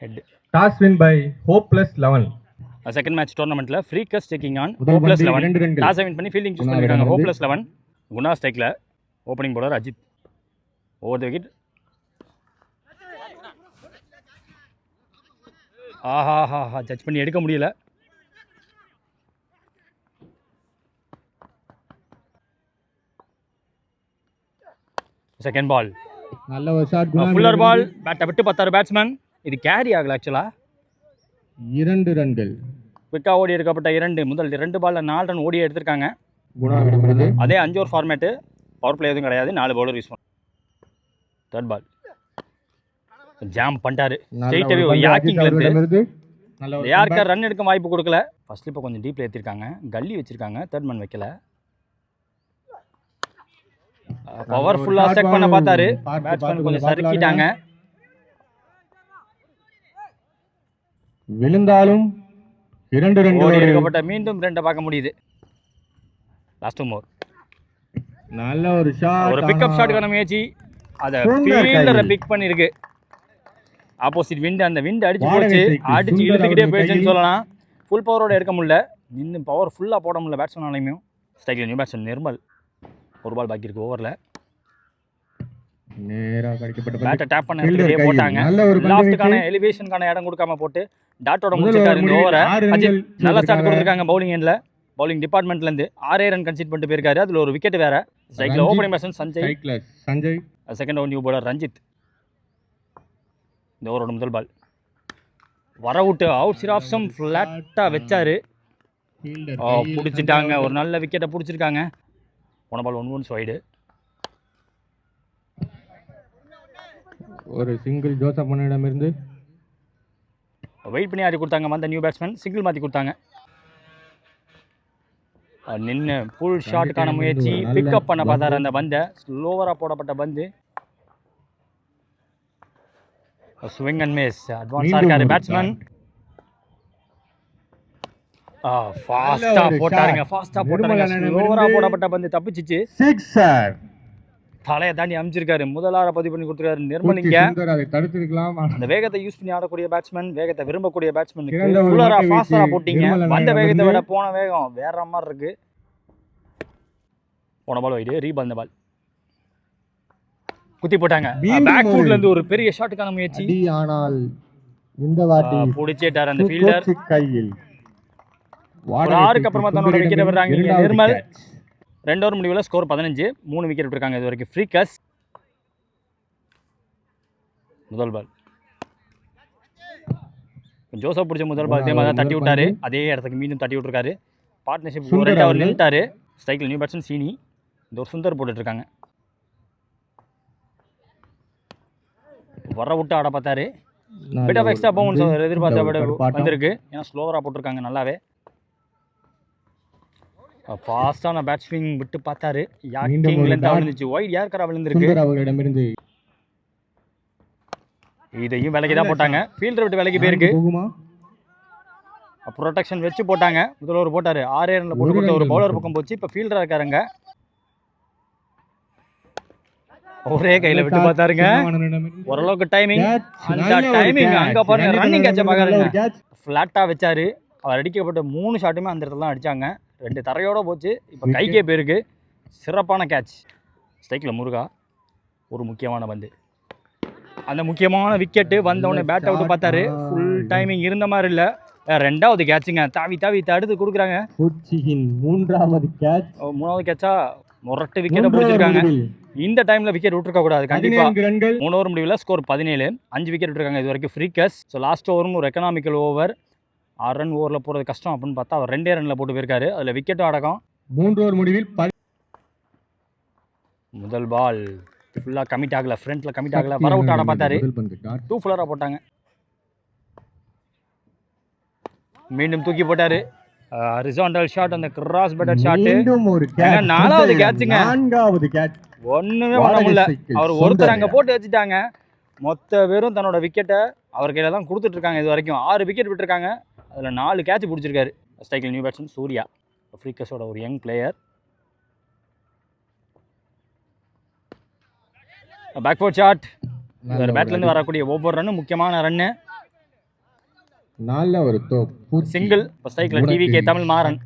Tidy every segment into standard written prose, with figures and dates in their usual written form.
Head. Toss win by Hopeless 11. Second match டோர்னமெண்ட்ல freaks taking on Hopeless 11. Toss win பண்ணி fielding choose பண்ணிருக்காங்க Hopeless 11. Guna ஸ்ட்ரைக்ல opening bowler Ajith. Over the wicket. ஆஹா judge பண்ணி எடுக்க முடியல. செகண்ட் பால் நல்ல ஒரு ஷாட் குணா. ஃபுல்லர் பால் பேட்டை விட்டு பார்த்தாரு பேட்ஸ்மேன். இது கேரி ஆகல ஆக்சுவலா. 2 ரன்கள். குவிக்கா ஓடி எடுக்கப்பட்ட 2 முதல் 2 பால்ல 4 ரன் ஓடி எடுத்திருக்காங்க. குணா விடுகிறது. அதே 5 ஓவர் ஃபார்மேட்டு. பவர் பிளே எதுவும் கிடையாது. 4 பவுலர் யூஸ் பண்ண. தேர்ட் பால் ஜாம் பண்ணிட்டாரு. ஸ்ட்ரைட்டாவே யாக்கிங்ல இருந்து யாருக்கா ரன் எடுக்க வாய்ப்பு கொடுக்கல. ஃபர்ஸ்ட் இப்போ கொஞ்சம் டீப்ல ஏற்றிருக்காங்க. கல்லி வச்சிருக்காங்க. தேர்ட் மேன் வைக்கல. பவர்ஃபுல்லா செக் பண்ண பார்த்தாரு. பேட்ஸ்மேன் கொஞ்சம் சறுக்கிட்டாங்க. விழுந்தாலும் 2 ரன்கள் எடுக்கப்பட்ட மீண்டும் 2 பார்க்க முடியுது. லாஸ்ட் ஓவர் நல்ல ஒரு ஷாட். ஒரு பிக்கப் ஷாட்டுக்கான முயற்சி. அதை ஃபீல்டரை பிக் பண்ணிருக்கு. ஆப்போசிட் விண்ட், அந்த விண்ட் அடிச்சு போச்சு. அடிச்சு இழுத்துக்கிட்டே போயிடுச்சுன்னு சொல்லலாம். ஃபுல் பவரோட எடுக்க முடியல. இன்னும் பவர் ஃபுல்லாக போட முடியல பேட்ஸ்மேனாலையுமே. ஸ்ட்ரைக்கில் நியூ பேட்ஸ்மேன் நிர்மல். ஒரு பால் பாக்கி இருக்கு ஓவரில். நேரா கடிக்கப்பட்ட பேட்டை டேப் பண்ண இடத்துலயே போட்டாங்க. லாஃப்ட்டுக்கான எலிவேஷனுக்கான இடம் கொடுக்காம போட்டு டாட்டோட முடிச்சிட்டாரு இந்த ஓவரை. அஜித் நல்ல ஸ்டார்ட் கொடுத்துருக்காங்க பவுலிங் எண்ட்ல. பவுலிங் டிபார்ட்மெண்ட்ல இருந்து 6 ரன் கன்சிட் பண்ணிட்டு போயிருக்காரு. அதுல ஒரு விக்கெட் வேற. ஸ்ட்ரைக்ல opening batsman Sanjay. Second over new bowler Ranjith. இந்த ஓவரோட முதல் பால் வர விட்டு அவுட் சைட் ஆஃப் சம் ஃபிளாட்டா வச்சாரு. பிடிச்சிட்டாங்க. ஒரு நல்ல விக்கெட்டை பிடிச்சிருக்காங்க. போன பால் 1 runs வைடு. ஒரு சிங்கிள் ஜோசப் மன்னிடமிருந்து வெயிட் பண்ணி ஆடி கொடுத்தாங்க. வந்த நியூ பேட்ஸ்மேன் சிங்கிள் மாற்றி கொடுத்தாங்க. நின்று புல் ஷாட்டுக்கான முயற்சி. பிக்கப் பண்ண பார்த்தாரு அந்த பந்தை. ஸ்லோவராக போடப்பட்ட பந்து. Swing and miss. அட்வான்ஸாக இருக்காரு பேட்ஸ்மேன். ஃபாஸ்டா போட்டாருங்க. ஸ்லோவராக போடப்பட்ட பந்து தப்பிச்சிச்சு. சிக்ஸர். தலையை தாண்டி அமைச்சிருக்காரு. முதலாக பதிவு பண்ணி கொடுத்துருக்காரு நிர்மல். இங்க அந்த வேகத்தை யூஸ் பண்ணி ஆடக்கூடிய பேட்ஸ்மேன், வேகத்தை விரும்பக்கூடிய பேட்ஸ்மேன் ஃபாஸ்டா போட்டீங்க. வந்த வேகத்தை விட போன வேகம் வேற மாதிரி இருக்கு. போன பால் வைடு. ரீபால். இந்த பால் குத்தி போட்டாங்க. பேக் ஃபுட்ல இருந்து ஒரு பெரிய ஷாட்டுக்கான முயற்சி. ஆனால் இந்த வாட்டி புடிச்சிட்டார் அந்த ஃபீல்டர் கையில். ஒரு 6க்கு அப்புறமா தன்னோட விக்கெட் விடுறாங்க நிர்மல். 2 ஓவர் முடிவில் ஸ்கோர் 15. 3 விக்கெட் விட்டுருக்காங்க இது வரைக்கும். ஃப்ரீகஸ். முதல் பால் ஜோசப் பிடிச்ச முதல் பால். அதே மாதிரி தான் தட்டி விட்டாரு. அதே இடத்துக்கு மீண்டும் தட்டி விட்டுருக்காரு. பார்ட்னர்ஷிப் அவர் நின்றுட்டாரு. ஸ்ட்ரைக்கில் நியூ பேட்ஸ்மேன் சீனி. இந்த ஒரு சுந்தர் போட்டுட்ருக்காங்க. வர விட்டு ஆட பார்த்தாரு. பிட் ஆஃப் எக்ஸ்ட்ரா பவுன்ஸ் எதிர்பார்த்த விட வந்திருக்கு. ஏன்னா ஸ்லோவராக போட்டிருக்காங்க நல்லாவே. ஃபாஸ்டான பேட் ஸ்விங் விட்டு பார்த்தாரு. யாக்கிங்லேருந்து விழுந்துச்சு. ஒயிட் யார்கரா விழுந்திருக்கு. இதையும் விலைக்கு தான் போட்டாங்க. ஃபீல்டர் விட்டு விலைக்கு போயிருக்கு. ப்ரொடெக்ஷன் வச்சு போட்டாங்க. முதல்ல ஒரு போட்டாரு. 6 ரன்ல போட்டு கொடுத்த ஒரு பவுலர் பக்கம் போச்சு. இப்போ ஃபீல்டரா இருக்காருங்க. ஒரே கையில விட்டு பார்த்தாருங்க. ஓரளவுக்கு டைமிங். அந்த டைமிங் அங்க பாருங்க. ரன்னிங் கேட்ச பாக்குறாங்க. ஃபிளாட்டா வச்சாரு. அவர் அடிக்கப்பட்ட 3 ஷாட்டுமே அந்த இடத்துல தான் அடிச்சாங்க. 2 தரையோட போச்சு. இப்போ கைக்கே போயிருக்கு. சிறப்பான கேட்ச். ஸ்ட்ரைக்கில் முருகா. ஒரு முக்கியமான பந்து. அந்த முக்கியமான விக்கெட்டு வந்தவொடனே பேட் அவுட் பார்த்தாரு. ஃபுல் டைமிங் இருந்த மாதிரி இல்லை. 2வது கேட்சுங்க. தாவி தடுத்து கொடுக்குறாங்க. 3வது கேட்ச். 3வது கேட்சா முரட்டு விக்கெட்டை பிடிச்சிருக்காங்க. இந்த டைமில் விக்கெட் விட்டுருக்க கூடாது கண்டிப்பாக. 3 ஓவர் முடிவில் ஸ்கோர் 17. 5 விக்கெட் விட்டுருக்காங்க இது வரைக்கும் ஃப்ரீகஸ். ஸோ லாஸ்ட் ஓவரும் ஒரு எக்கனாமிக்கல் ஓவர். 6 ரன் ஓவரில் போகிறது கஷ்டம் அப்படின்னு பார்த்தா அவர் 2 ரன்ல போட்டு போயிருக்காரு. அதில் விக்கெட்டும் அடக்கம். 3 ஓவர் முடிவில் முதல் பால் ஃபுல்லாக கமிட் ஆகலை. ஃப்ரண்ட்ல கமிட் ஆகலை. வர விட்டு ஆட பார்த்தாரு. 2 ஃபுல்லராக போட்டாங்க. மீண்டும் தூக்கி போட்டாரு. Horizontal shot. அந்த கிராஸ் பேட்டர் ஷாட். 4வது கேட்சுங்க. 4வது கேட்ச். ஒண்ணுமே பண்ண முடியல. அவர் ஒருத்தர் அங்கே போட்டு வச்சுட்டாங்க. மொத்த பேரும் தன்னோட விக்கெட்டை அவர் கையில் தான் கொடுத்துட்டு இருக்காங்க. இது வரைக்கும் 6 விக்கெட் விட்டுருக்காங்க. அதில் 4 கேட்ச் பிடிச்சிருக்காரு. ஸ்ட்ரைக்கில் நியூ பேட்ஸ்மேன் சூர்யா. ஃப்ரீகஸோட ஒரு யங் பிளேயர். Backward shot. ஒரு பேட்லேருந்து வரக்கூடிய ஒவ்வொரு ரன்னும் முக்கியமான ரன்னு. நல்ல ஒரு சிங்கிள். ஸ்ட்ரைக்ல TVK Tamil Maaran.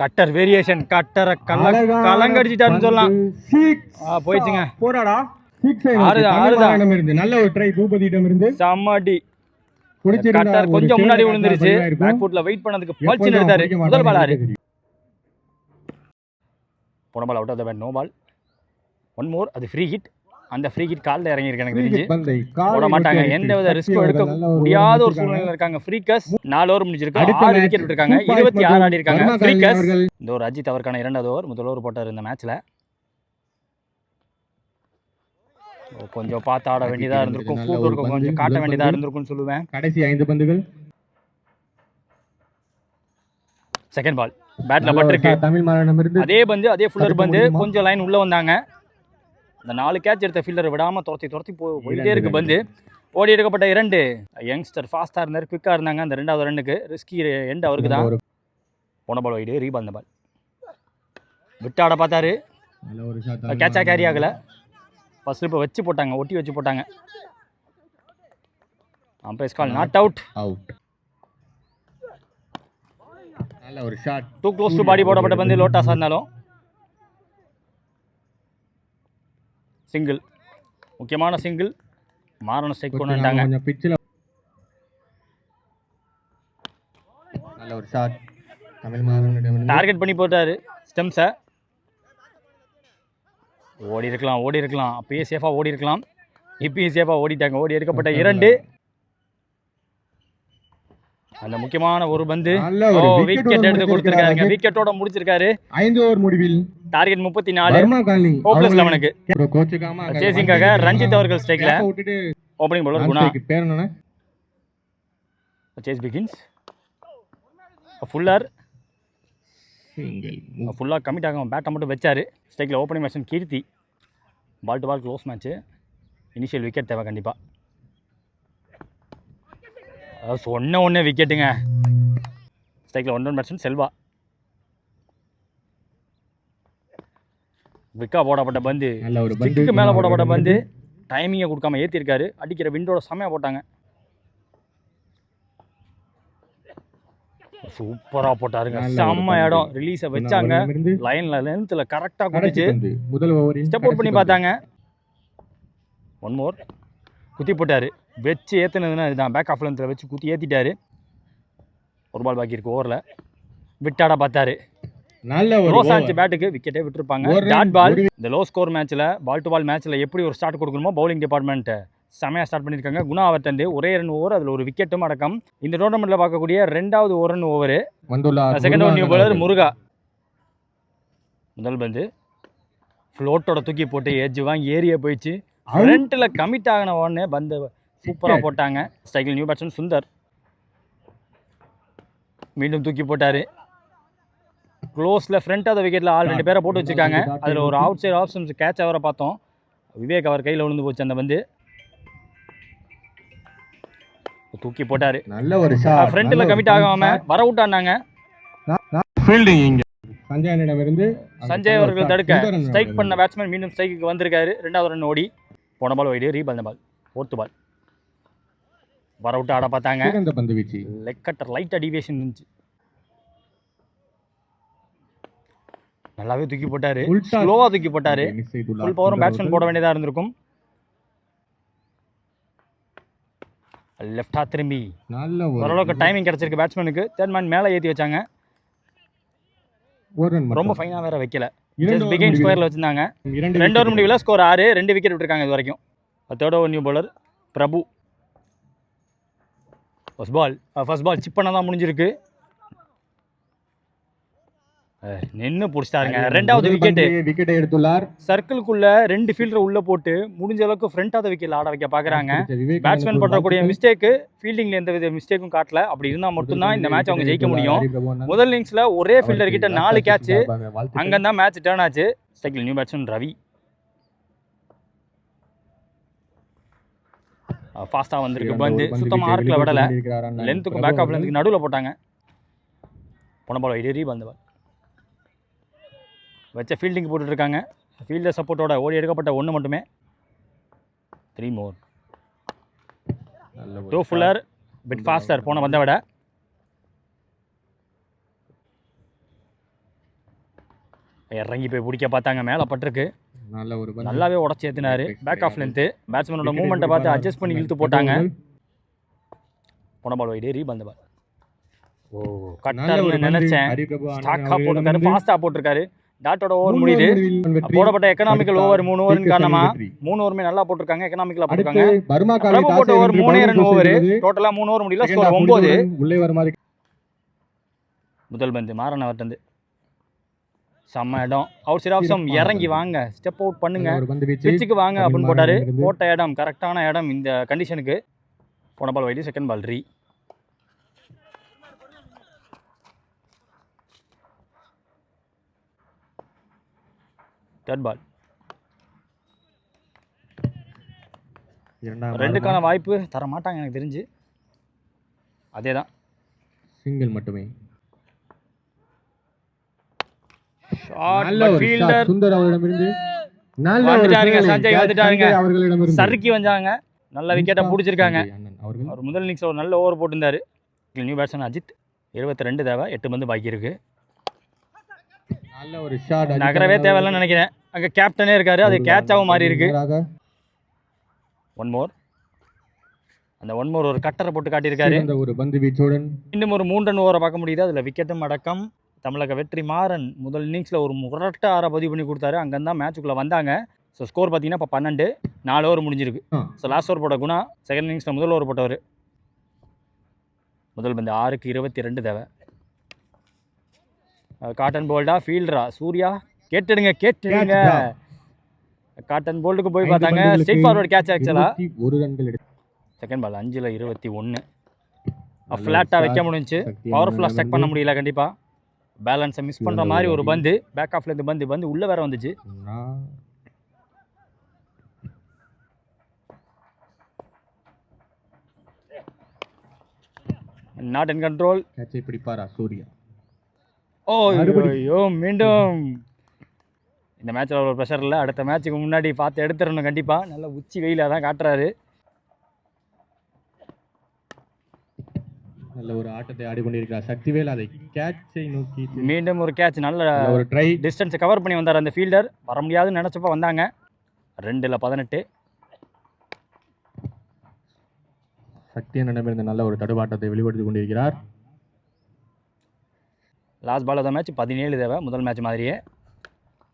Cutter variation. கட்டரை கலங்கடிச்சிட்டாருன்னு சொல்லலாம். போயிடுச்சுங்க. போராடா நல்ல ஒரு ட்ரை பூபதியிடம் இருந்து. சம்மடி. கட்டர் கொஞ்சம் முன்னாடி விழுந்துருச்சு. பேக் ஃபுட்ல வெயிட் பண்ணதுக்கு பல்ச்சு எடுத்தாரு. முதல் பால் ஆறு. போன ball out of the bat. No ball. One more. அது ஃப்ரீ ஹிட். அந்த ஃப்ரீ ஹிட் கால்ல இறங்கி இருக்கு எனக்கு தெரிஞ்சு. போட மாட்டாங்க. எந்த வித ரிஸ்க்கும் எடுக்க முடியாத ஒரு சூழ்நிலையில இருக்காங்க ஃப்ரீக்கஸ். 4 ஓவர் முடிஞ்சிருக்கு. 6 விக்கெட் விட்டுருக்காங்க. 26 ஆடி இருக்காங்க ஃப்ரீக்கஸ். இந்த ஒரு அஜித் அவருக்கான 2வது ஓவர். முதல் ஓவர் போட்டார் இந்த மேட்ச்ல. கொஞ்சம் பார்த்து ஆட வேண்டியதா இருந்திருக்கும். ஃபுட் ஒர்க் கொஞ்சம் காட்ட வேண்டியதா இருந்திருக்கும்னு சொல்லுவேன். கடைசி 5 பந்துகள். Second ball பேட்ல பட்டிருக்கு. தமிழ் மாறனிடம் இருந்து அதே பந்து, அதே ஃபுல்லர் பந்து. கொஞ்சம் லைன் உள்ள வந்தாங்க. அந்த 4 கேட்ச் எடுத்த ஃபீல்டரை விடாமல் துரத்தி போயிட்டே இருக்கு பந்து. ஓடி எடுக்கப்பட்ட 2. யங்ஸ்டர் ஃபாஸ்ட்டாக இருந்தார், குவிக்காக இருந்தாங்க. அந்த 2வது ரன்னுக்கு ரிஸ்கி எண்ட் அவருக்கு தான். போன பால் வைடு. ரீபால். பால் விட்டாட பார்த்தாரு. கேட்சா கேரி ஆகலை. ஃபர்ஸ்ட் ஸ்லிப்பை வச்சு போட்டாங்க, ஒட்டி வச்சு போட்டாங்க. Umpire's call not out. நல்ல ஒரு shot. Too close to body போடப்பட்ட பந்து. லோட்டாஸாக இருந்தாலும் சிங்கிள். முக்கியமான சிங்கிள். மாறன ஸ்ட்ரைக் கொண்டுட்டாங்க. கொஞ்சம் பிட்ச்ல நல்ல ஒரு ஷாட். தமிழ் மாறனிடம் டார்கெட் பண்ணி போட்டாரு ஸ்டெம்ஸை. ஓடி இருக்கலாம். அப்பயே சேஃபாக ஓடி இருக்கலாம். இப்பயும் சேஃபாக ஓடிட்டாங்க. ஓடி எடுக்கப்பட்ட 2. அந்த முக்கியமான ஒரு பந்து. விக்கெட் எடுத்து கொடுத்திருக்காருங்க. விக்கெட்டோட முடிச்சிருக்காரு. 5 ஓவர் முடிவில் டார்கெட் 34. ஹோப்லெஸ் 11க்கு. சேசிங்காக ரஞ்சித் அவர்கள் ஸ்ட்ரைக்ல. Opening bowler Guna. பேர் என்ன? Chase begins. ஃபுல்லர் ஃபுல்லாக கமிட் ஆகாம பேட்டை மட்டும் வச்சாரு. ஸ்ட்ரைக்கில் opening batsman Keerthi. Ball to ball close match. Initial wicket தேவை கண்டிப்பாக. சொன்ன ஒன்றே விக்கெட்டுங்க. ஸ்ட்ரைக்கில் 1 பேட்ஸ்மேன் செல்வா. விக்கா போடப்பட்ட பந்து. ஸ்டிக்கு மேலே போடப்பட்ட பந்து. டைமிங்கை கொடுக்காம ஏற்றிருக்காரு. அடிக்கிற விண்டோட செம்மையாக போட்டாங்க. சூப்பராக போட்டாருங்க. செம்ம இடம். ரிலீஸை வச்சாங்க. லென்த்தில் கரெக்டாக குதிச்சு ஸ்டெப் அவுட் பண்ணி பார்த்தாங்க. One more. குத்தி போட்டார். வச்சு ஏற்றுனதுன்னா இதுதான். பேக் ஆஃப் லென்த்தில் வச்சு குத்தி ஏற்றிட்டாரு. ஒரு பால் பாக்கி இருக்கு ஓவரில். விட்டாட பார்த்தாரு. க்ளோஸ் ஆச்சு பேட்டுக்கு. விக்கெட்டே விட்டுருப்பாங்க. Dot ball. இந்த லோ ஸ்கோர் மேட்ச்சில், பால் டு பால் மேட்ச்சில் எப்படி ஒரு ஸ்டார்ட் கொடுக்கணுமோ பவுலிங் டிபார்ட்மெண்ட் செமையாக ஸ்டார்ட் பண்ணியிருக்காங்க. குணா அவர்கிட்ட ஒரே 2 ஓவர், அதில் ஒரு விக்கெட்டும் அடக்கம். இந்த டோர்னமெண்ட்டில் பார்க்கக்கூடிய 2வது ஒரு run over. Second over new bowler Muruga. முதல் பந்து ஃப்ளோட்டோட தூக்கி போட்டு எட்ஜ் வாங்கி ஏரியா போயிடுச்சு. ஃப்ரண்ட்டில் கமிட் ஆகின உடனே பந்து சூப்பராக போட்டாங்க. ஸ்ட்ரைக்கில் நியூ பேட்ஸ்மேன் சுந்தர். மீண்டும் தூக்கி போட்டார். க்ளோஸில் ஃப்ரண்ட் ஆஃப் த விக்கெட்டில் 2 பேரை போட்டு வச்சுருக்காங்க. அதில் ஒரு அவுட் சைட் ஆப்ஷன்ஸ் கேட்ச் அவரை பார்த்தோம். விவேக் அவர் கையில் விழுந்து போச்சு அந்த பந்து. தூக்கி போட்டாரு. நல்ல ஒரு ஷாட். ஃப்ரண்ட்ல கமிட் ஆகாம வர விட்டானாங்க. ஃபீல்டிங் இங்க சஞ்சயனிடமிருந்து. சஞ்சய் அவர்கள் தடுக்க ஸ்ட்ரைக் பண்ண பேட்ஸ்மேன் மீண்டும் ஸ்ட்ரைக்கு வந்திருக்காரு. 2வது ரன் ஓடி. போன பால் வைடு. ரீபால். பால் 4th பால். வர விட்டு ஆட பார்த்தாங்க. இந்த பந்து வீச்சு லெக் கட்டர் லைட்டா டிவியேஷன் இருந்துச்சு. நல்லாவே தூக்கி போட்டாரு. ஸ்லோவா தூக்கி போட்டாரு. ஃபுல் பவரும் பேட்ஸ்மேன் போட வேண்டியதா இருந்திருக்கும். லெஃப்டா திரும்பி ஓரளவுக்கு டைமிங் கிடைச்சிருக்கு பேட்ஸ்மேனுக்கு. 3rd மேன் மேலே ஏற்றி வச்சாங்க. ரொம்ப ஃபைனாக வேற வைக்கல. பிகைன் ஸ்கொயரில் வச்சுருந்தாங்க. 2 ஓவர் முடிவில் ஸ்கோர் 6. 2 விக்கெட் விட்டுருக்காங்க இது வரைக்கும். 3rd ஓவர் நியூ பவுலர் பிரபு. ஃபர்ஸ்ட் பால் சிப் பண்ண தான் முடிஞ்சிருக்கு. நின்று பிடிச்சிட்டாருங்க. 2வது விக்கெட்டை எடுத்துள்ளார். சர்க்கிள்குள்ள 2 ஃபீல்டர் உள்ள போட்டு முடிஞ்ச அளவுக்கு ஃப்ரண்ட் ஆஃப் த விக்கெட் ஆட வைக்க பார்க்குறாங்க. பேட்ஸ்மேன் பண்ணக்கூடிய மிஸ்டேக்கு ஃபீல்டிங்ல எந்த வித மிஸ்டேக்கும் காட்டல. அப்படி இருந்தால் மட்டும்தான் இந்த மேட்ச் அவங்க ஜெயிக்க முடியும். முதல் இன்னிங்ஸ்ல ஒரே ஃபீல்டர் கிட்ட 4 கேட்ச். அங்கதான் மேட்ச் டர்ன் ஆச்சு. ஸ்ட்ரைக்கில் நியூ பேட்ஸ்மேன் ரவி. ஃபாஸ்ட்டாக வந்திருக்கு பந்து. சுத்தமாக ஆர்க்கில் விடலை. லென்த்துக்கும் பேக் ஆஃப் லென்த்துக்கு நடுவில் போட்டாங்க. போன பால் வைடு. ரீபால். பால் வச்ச ஃபீல்டிங் போட்டுட்ருக்காங்க. ஃபீல்டர் சப்போர்ட்டோட ஓடி எடுக்கப்பட்ட 1 மட்டுமே. 3 more. நல்ல ஒரு 2 fuller பிட் ஃபாஸ்டர் போன பந்தை விட. இறங்கி போய் பிடிக்க பார்த்தாங்க, மேலே பட்டிருக்கு. நல்ல ஒரு பந்து. நல்லாவே உடச்சி ஏற்றினாரு. பேக் ஆஃப் லென்த்து பேட்ஸ்மேனோட மூவ்மெண்ட்டை பார்த்து அட்ஜஸ்ட் பண்ணி இழுத்து போட்டாங்க. போன பால் வைடு ரீபந்த பால். ஓ கட்டர்னு நினைச்சேன். ஸ்டாக்காக போட்டிருக்காரு, ஃபாஸ்ட்டாக போட்டிருக்காரு. டாட்டோட ஓவர் முடியுது. போடப்பட்ட எக்கனாமிக்கல் ஓவர் 3 ஓவரின் காரணமா 3 ஓவருமே நல்லா போட்டிருக்காங்க. எக்கனாமிக்கலா போட்டிருக்காங்க. பிரபு போட்ட ஓவர் 3 ரன் ஓவர். டோட்டலா 3 ஓவர் முடியல. ஸ்கோர் 9. உள்ளே வர மாதிரி முதல் பந்து மாறன் அவர்கிட்ட செம்ம இடம். அவுட் சைட் ஆஃப் சம். இறங்கி வாங்க, ஸ்டெப் அவுட் பண்ணுங்க, பிச்சுக்கு வாங்க அப்படின்னு போட்டாரு. போட்ட இடம் கரெக்டான இடம் இந்த கண்டிஷனுக்கு. போன பால் வைடு, செகண்ட் பால் ரீ. Third ball. ரெண்டுக்கான வாய்ப்பு தர மாட்டாங்க எனக்கு தெரிஞ்சு. அதே தான், சிங்கிள் மட்டுமே. ஃபீல்டர் சுந்தர் அவர்களிடமிருந்து வந்துட்டாருங்க. சஞ்சய் வந்துட்டாருங்க, சறுக்கி வந்தாங்க. நல்ல விக்கெட்டை பிடிச்சிருக்காங்க. அவர் முதல் இன்னிங்ஸில் ஒரு நல்ல ஓவர் போட்டிருந்தாரு. New batsman Ajith. 22 தேவை, 8 பந்து பாக்கி இருக்கு. நல்ல ஒரு ஷாட். நகரவே தேவையில்லைன்னு நினைக்கிறேன். அங்கே கேப்டனே இருக்காரு, அது கேட்சாகவும் மாறி இருக்கு. 1 more. அந்த 1 more ஒரு கட்டரை போட்டு காட்டியிருக்காரு. ஒரு பந்து வீச்சுடன் இன்னும் ஒரு 3 ரன் ஓவரை பார்க்க முடியுது. அதில் விக்கெட்டும் அடக்கம். தமிழக வெற்றி மாறன் முதல் இன்னிங்ஸில் ஒரு முரட்ட 6 பதிவு பண்ணி கொடுத்தாரு. அங்கேருந்தான் மேட்சுக்குள்ளே வந்தாங்க. ஸோ ஸ்கோர் பார்த்தீங்கன்னா இப்போ 12, 4 ஓவர் முடிஞ்சிருக்கு. ஸோ லாஸ்ட் ஓவர் போட்ட குணா, செகண்ட் இன்னிங்ஸில் முதல் ஓவர் போட்டவர். முதல் பந்து 6க்கு 22 தேவை. காட்டன் போல்டா ஃபீல்டரா சூர்யா? கேட்டுடுங்க. காட்டன் போல்டுக்கு போய் பார்த்தாங்க. ஸ்ட்ரெயிட் ஃபார்வர்ட் கேட்ச் ஆக்சுவலாக. 1 ரன்கள் எடுத்து செகண்ட் பால் 5ல் 21. ஃப்ளாட்டாக வைக்க முடிஞ்சு, பவர்ஃபுல்லாக ஸ்டக் பண்ண முடியல. கண்டிப்பாக பேலன்ஸை மிஸ் பண்ணுற மாதிரி ஒரு பந்து. பேக் ஆஃப்ல இருந்து பந்து உள்ளே வேற வந்துச்சு. Not in control. கேட்சை பிடிப்பாரா சூர்யா? ஐயோ மீண்டும் இந்த மேட்ச்சில் ஒரு ப்ரெஷர் இல்லை. அடுத்த மேட்ச்சுக்கு முன்னாடி பார்த்து எடுத்துடணும் கண்டிப்பாக. நல்ல உச்சி வெயிலாக தான் காட்டுறாரு. நல்ல ஒரு ஆட்டத்தை ஆடி கொண்டிருக்கிறார் சக்திவேல். அதை கேட்சை நோக்கி மீண்டும் ஒரு கேட்ச். நல்ல ஒரு ட்ரை, டிஸ்டன்ஸை கவர் பண்ணி வந்தார் அந்த ஃபீல்டர். வர முடியாதுன்னு நினச்சப்போ வந்தாங்க. 2ல் 18. சக்தியனிடமிருந்து நல்ல ஒரு தடுமாட்டத்தை வெளிப்படுத்திக் கொண்டிருக்கிறார். லாஸ்ட் பால் ஆஃப் மேட்ச் 17 தேவை. முதல் மேட்ச் மாதிரியே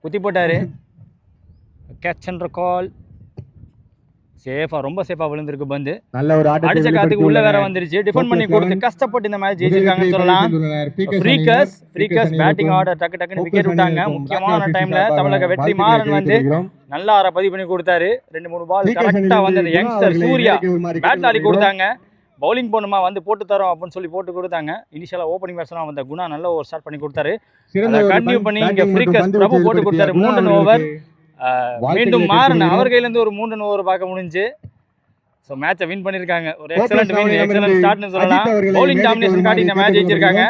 குத்தி போட்டார். கேட்ச் என்ற கால். சேஃபா, ரொம்ப சேஃபா விழுந்திருக்கு பந்து. நல்ல ஒரு அடிச்ச காத்துக்கு உள்ள வேற வந்துருச்சு. டிஃபெண்ட் பண்ணி கொடுத்து கஷ்டப்பட்டு இந்த மேட்ச் ஜெயிச்சிருக்காங்கன்னு சொல்லலாம். ஃப்ரீக்கஸ் பேட்டிங் ஆர்டர் டக்குன்னு விக்கெட் விட்டாங்க. முக்கியமான டைம்ல தமிழக வெற்றி மாறன் வந்து நல்ல 6 பதிவு பண்ணி கொடுத்தாரு. 2-3 பால் கரெக்டா வந்து அந்த யங்ஸ்டர் சூர்யா பேட் ஆடி கொடுத்தாங்க. பவுலிங் போனுமா வந்து போட்டு தரோம் அப்படின்னு சொல்லி போட்டு கொடுத்தாங்க. இனிஷியலா ஓப்பனிங் பேட்ஸ்மேனா வந்த குணா நல்ல ஒரு ஸ்டார்ட் பண்ணி கொடுத்தாரு. கண்டினியூ பண்ணி இங்க ஃப்ரீக்கஸ் பிரபு போட்டு கொடுத்தாரு. 3 ரன் ஓவர். மீண்டும் மாறன் அவர் கையிலேருந்து ஒரு 3 ரன் ஓவர் பார்க்க முடிஞ்சு. ஸோ மேட்சை வின் பண்ணியிருக்காங்க. ஒரு எக்ஸலண்ட் ஸ்டார்ட்னு சொல்லலாம். பவுலிங் டாமினேஷன் காட்டி இந்த மேட்ச் ஜெயிச்சிருக்காங்க.